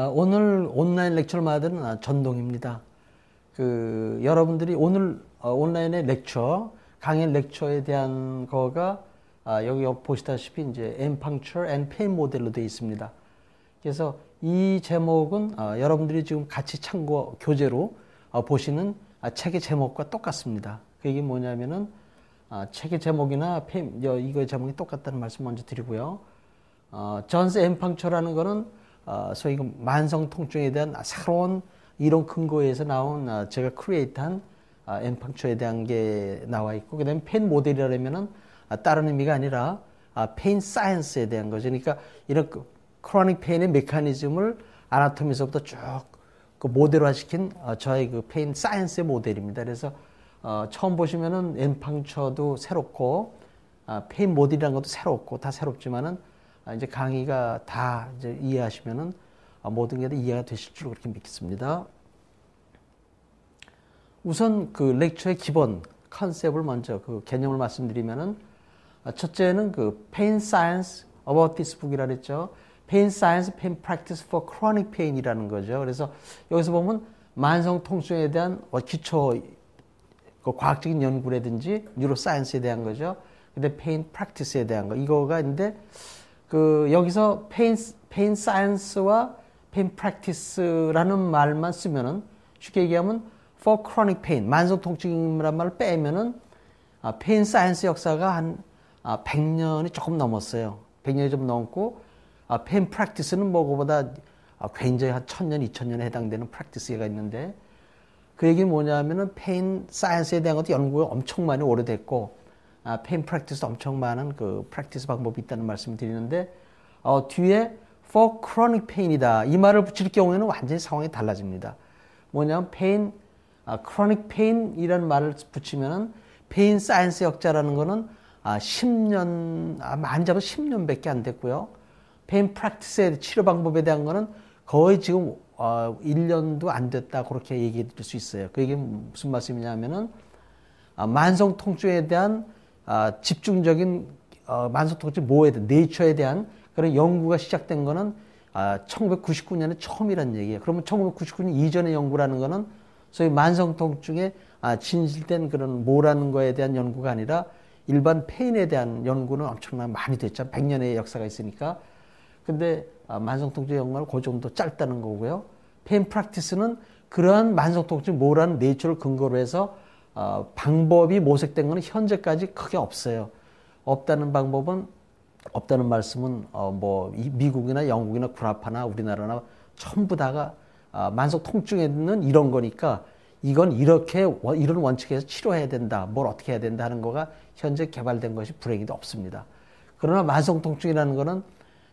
오늘 온라인 렉처마들은 전동입니다. 여러분들이 오늘 온라인의 렉처, 강의 렉처에 대한 거가 여기 보시다시피 이제 Apuncture and Pain 모델로 되어 있습니다. 그래서 이 제목은 여러분들이 지금 같이 참고 교재로 보시는 책의 제목과 똑같습니다. 그게 뭐냐면은 책의 제목이나 이거의 제목이 똑같다는 말씀 먼저 드리고요. 존스 Apuncture라는 거는 소위 만성 통증에 대한 새로운 이론 근거에서 나온 제가 크리에이트한 Apuncture에 대한 게 나와 있고, 그다음에 페인 모델이라면은 다른 의미가 아니라 페인 사이언스에 대한 거죠. 그러니까 이런 크로닉 페인의 메커니즘을 아나토미에서부터 쭉 모델화시킨 저의 페인 사이언스의 모델입니다. 그래서 처음 보시면은 Apuncture도 새롭고 페인 모델이라는 것도 새롭고 다 새롭지만은 이제 강의가 다 이제 이해하시면은 모든 게 다 이해가 되실 줄 그렇게 믿겠습니다. 우선 렉처의 기본 컨셉을 먼저 개념을 말씀드리면은, 첫째는 Pain Science About This Book이라 그랬죠. Pain Science, Pain Practice for Chronic Pain이라는 거죠. 그래서 여기서 보면 만성 통증에 대한 기초 과학적인 연구라든지 뉴로사이언스에 대한 거죠. 근데 Pain Practice에 대한 거 이거가 있는데, 여기서 Pain Science와 Pain Practice라는 말만 쓰면은, 쉽게 얘기하면 For Chronic Pain, 만성 통증이란 말을 빼면은 Pain Science 역사가 한 100년이 조금 넘었어요. 100년이 좀 넘고, Pain Practice는 뭐보다 굉장히 한 1000년, 2000년에 해당되는 프랙티스가 있는데, 그 얘기는 뭐냐면은 Pain Science에 대한 것도 연구가 엄청 많이 오래됐고, Pain Practice도 엄청 많은 프랙티스 방법이 있다는 말씀을 드리는데, 뒤에 For Chronic Pain이다 이 말을 붙일 경우에는 완전히 상황이 달라집니다. 뭐냐면 Chronic Pain이라는 말을 붙이면은 Pain Science 역자라는 거는 10년, 많이 잡아서 10년밖에 안 됐고요. Pain Practice의 치료 방법에 대한 거는 거의 지금 1년도 안 됐다 그렇게 얘기해 드릴 수 있어요. 그 얘기 무슨 말씀이냐면은 만성 통증에 대한 집중적인 만성 통증 뭐에 대한 네이처에 대한 그런 연구가 시작된 거는 1999년에 처음이란 얘기예요. 그러면 1999년 이전의 연구라는 거는 소위 만성 통증에 진실된 그런 뭐라는 거에 대한 연구가 아니라 일반 페인에 대한 연구는 엄청나게 많이 됐죠. 100년의 역사가 있으니까. 근데 만성 통증 연구는 그 정도 짧다는 거고요. 페인 프랙티스는 그러한 만성 통증 뭐라는 네이처를 근거로 해서 방법이 모색된 거는 현재까지 크게 없어요. 없다는 말씀은 미국이나 영국이나 구라파나 우리나라나 전부 다가 만성 통증에는 이런 거니까 이건 이런 원칙에서 치료해야 된다, 뭘 어떻게 해야 된다 하는 거가 현재 개발된 것이 불행히도 없습니다. 그러나 만성 통증이라는 거는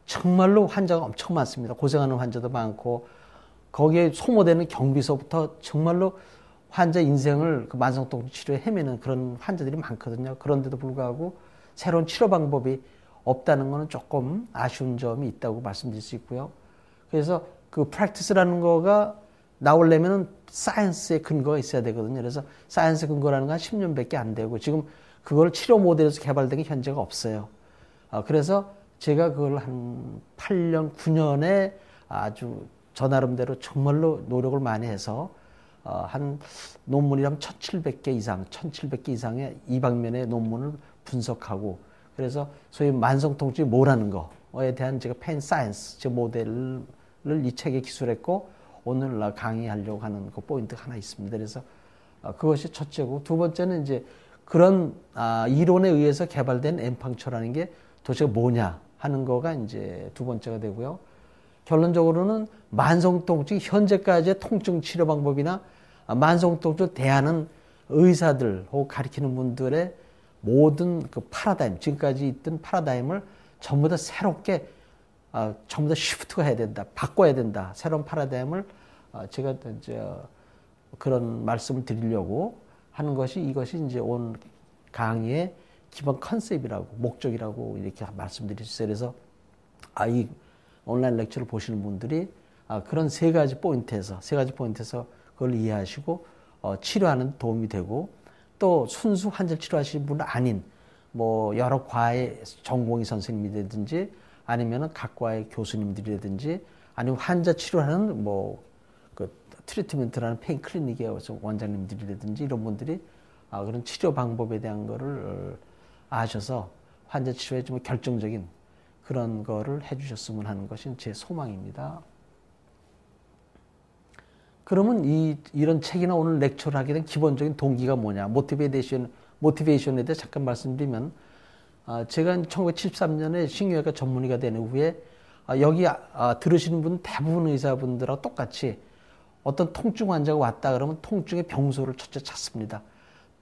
정말로 환자가 엄청 많습니다. 고생하는 환자도 많고, 거기에 소모되는 경비서부터 정말로 환자 인생을 만성 통증 치료에 헤매는 그런 환자들이 많거든요. 그런데도 불구하고 새로운 치료 방법이 없다는 것은 조금 아쉬운 점이 있다고 말씀드릴 수 있고요. 그래서 프랙티스라는 거가 나오려면은 사이언스의 근거가 있어야 되거든요. 그래서 사이언스 근거라는 건 한 10년밖에 안 되고, 지금 그걸 치료 모델에서 개발된 게 현재가 없어요. 그래서 제가 그걸 한 8년, 9년에 아주 저 나름대로 정말로 노력을 많이 해서 한 논문이랑 1700개 이상의 이방면의 논문을 분석하고, 그래서 소위 만성 통증이 뭐라는 거에 대한 제가 페인 사이언스 제 모델을 이 책에 기술했고, 오늘 강의하려고 하는 그 포인트가 하나 있습니다. 그래서 그것이 첫째고, 두 번째는 이제 그런 이론에 의해서 개발된 Apuncture라는 게 도대체 뭐냐 하는 거가 이제 두 번째가 되고요. 결론적으로는 만성 통증, 현재까지의 통증 치료 방법이나 만성 통증을 대하는 의사들 혹은 가르치는 분들의 모든 파라다임, 지금까지 있던 파라다임을 전부 다 새롭게 전부 다 시프트가 해야 된다, 바꿔야 된다. 새로운 파라다임을 제가 이제 그런 말씀을 드리려고 하는 것이, 이것이 이제 온 강의의 기본 컨셉이라고, 목적이라고 이렇게 말씀드릴 수 있어요. 그래서 이 온라인 렉처를 보시는 분들이 그런 세 가지 포인트에서 그걸 이해하시고 치료하는 도움이 되고, 또 순수 환자 치료하시는 분은 아닌 여러 과의 전공의 선생님이라든지 아니면은 각 과의 교수님들이라든지 아니면 환자 치료하는 그 트리트먼트라는 페인 클리닉의 원장님들이라든지 이런 분들이 그런 치료 방법에 대한 거를 아셔서 환자 치료에 좀 결정적인 그런 거를 해주셨으면 하는 것이 제 소망입니다. 그러면 이런 책이나 오늘 렉처를 하게 된 기본적인 동기가 뭐냐? 모티베이션에 대해 잠깐 말씀드리면, 제가 1973년에 신경외과 전문의가 된 후에 여기 들으시는 분 대부분 의사분들하고 똑같이 어떤 통증 환자가 왔다 그러면 통증의 병소를 첫째 찾습니다.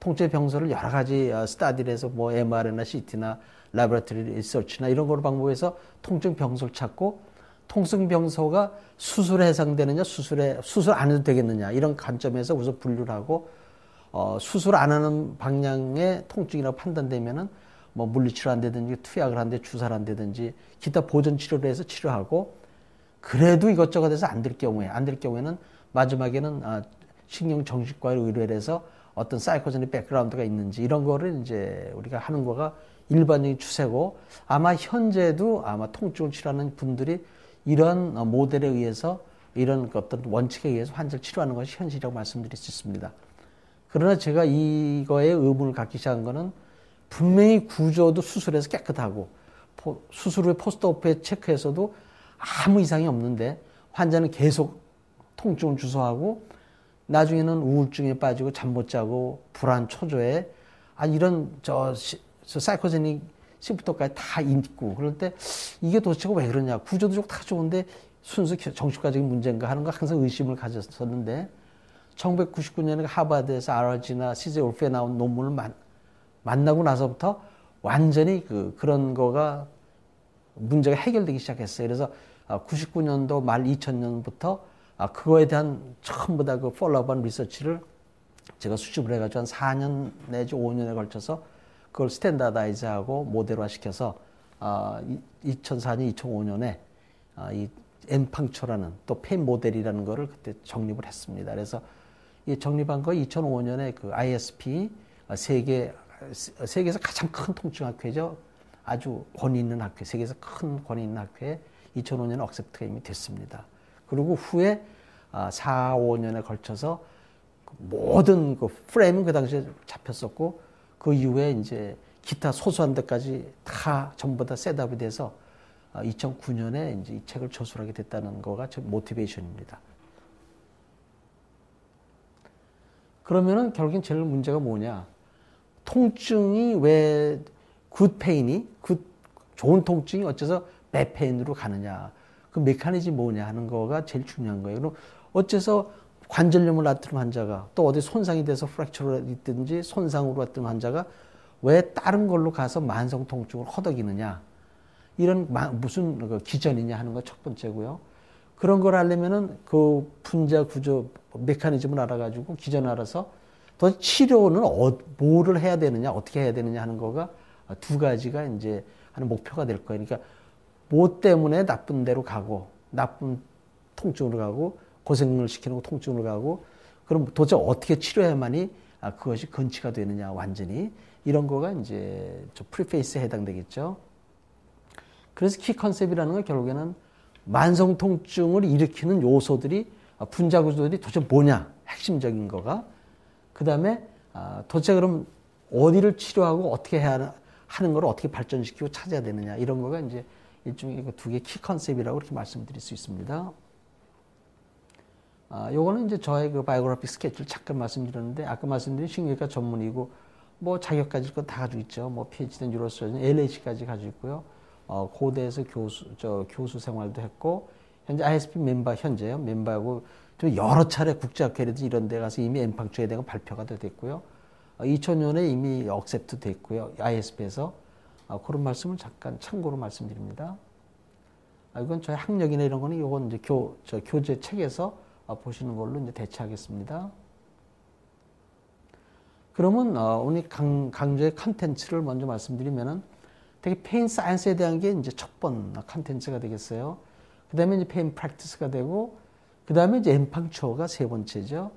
통증의 병소를 여러 가지 스타디를 해서 MR이나 CT나 라보라토리 리서치나 이런 거로 방법해서 통증 병소를 찾고, 통증 병소가 수술에 해당되느냐, 수술 안 해도 되겠느냐 이런 관점에서 우선 분류를 하고, 수술 안 하는 방향의 통증이라고 판단되면은 물리치료 한다든지 투약을 한다든지 주사를 한다든지 기타 보존 치료를 해서 치료하고, 그래도 이것저것 해서 안 될 경우에는 마지막에는 신경정신과에 의뢰를 해서 어떤 사이코제닉 백그라운드가 있는지 이런 거를 이제 우리가 하는 거가 일반적인 추세고, 아마 현재도 아마 통증을 치료하는 분들이 이런 모델에 의해서 이런 어떤 원칙에 의해서 환자를 치료하는 것이 현실이라고 말씀드릴 수 있습니다. 그러나 제가 이거에 의문을 갖기 시작한 거는, 분명히 구조도 수술해서 깨끗하고 수술 후에 포스트오프에 체크해서도 아무 이상이 없는데 환자는 계속 통증을 주소하고 나중에는 우울증에 빠지고 잠 못 자고 불안 초조해, 이런 사이코제닉 시부터까지 다 있고, 그럴 때 이게 도대체 왜 그러냐, 구조도 다 좋은데 순수 정신과적인 문제인가 하는 거 항상 의심을 가졌었는데, 1999년에 하버드에서 RRG나 CJ 올프에 나온 논문을 만나고 나서부터 완전히 그런 거가 문제가 해결되기 시작했어요. 그래서 99년도 말 2000년부터 그거에 대한 전부 다 그 폴로업한 리서치를 제가 수집을 해가지고 한 4년 내지 5년에 걸쳐서 그걸 스탠다다이즈하고 모델화 시켜서 2004년, 2005년에 이 엠팡초라는 또 페인 모델이라는 거를 그때 정립을 했습니다. 그래서 이 정립한 거 2005년에 그 ISP 세계에서 가장 큰 통증 학회죠. 아주 권위 있는 학회, 세계에서 큰 권위 있는 학회에 2005년에 억셉트가 이미 됐습니다. 그리고 후에 4, 5년에 걸쳐서 모든 그 프레임은 그 당시에 잡혔었고, 그 이후에 이제 기타 소소한 데까지 다 전부 다 셋업이 돼서 2009년에 이제 이 책을 저술하게 됐다는 거가 제 모티베이션입니다. 그러면은 결국엔 제일 문제가 뭐냐? 통증이 왜 좋은 통증이 어째서 bad pain으로 가느냐? 그 메커니즘이 뭐냐 하는 거가 제일 중요한 거예요. 그럼 어째서 관절염을 앓던 환자가 또 어디 손상이 돼서 프랙처가 있든지 손상으로 왔던 환자가 왜 다른 걸로 가서 만성 통증을 허덕이느냐, 이런 무슨 기전이냐 하는 거 첫 번째고요. 그런 걸 하려면은 그 분자 구조 메커니즘을 알아가지고 기전을 알아서 더 치료는 뭐를 해야 되느냐, 어떻게 해야 되느냐 하는 거가 두 가지가 이제 하는 목표가 될 거예요. 그러니까 뭐 때문에 나쁜 데로 가고 나쁜 통증으로 가고 고생을 시키는 통증으로 가고, 그럼 도대체 어떻게 치료해야만이 그것이 건치가 되느냐 완전히, 이런 거가 이제 저 프리페이스에 해당되겠죠. 그래서 키 컨셉이라는 건 결국에는 만성 통증을 일으키는 요소들이 분자 구조들이 도대체 뭐냐, 핵심적인 거가. 그 다음에 도대체 그럼 어디를 치료하고 어떻게 해야 하는 걸 어떻게 발전시키고 찾아야 되느냐, 이런 거가 이제 일종의 두 개 키 컨셉이라고 이렇게 말씀드릴 수 있습니다. 요거는 이제 저의 그 바이오그래피 스케치를 잠깐 말씀드렸는데, 아까 말씀드린 신경외과 전문의고 자격 가질 거 다 가지고 있죠. PhD 뉴로서전, LH까지 가지고 있고요. 고대에서 교수 생활도 했고, 현재 ISP 현재요. 멤버하고 좀 여러 차례 국제학회라든지 이런 데 가서 이미 엠팡초에 대한 발표가 됐고요. 2000년에 이미 억셉트 됐고요. ISP에서. 그런 말씀을 잠깐 참고로 말씀드립니다. 이건 저희 학력이나 이런 거는 이건 이제 교재 책에서 보시는 걸로 이제 대체하겠습니다. 그러면 오늘 강조의 컨텐츠를 먼저 말씀드리면은, 되게 페인 사이언스에 대한 게 이제 첫 번 컨텐츠가 되겠어요. 그 다음에 이제 페인 프랙티스가 되고, 그 다음에 이제 엠팡초가 세 번째죠.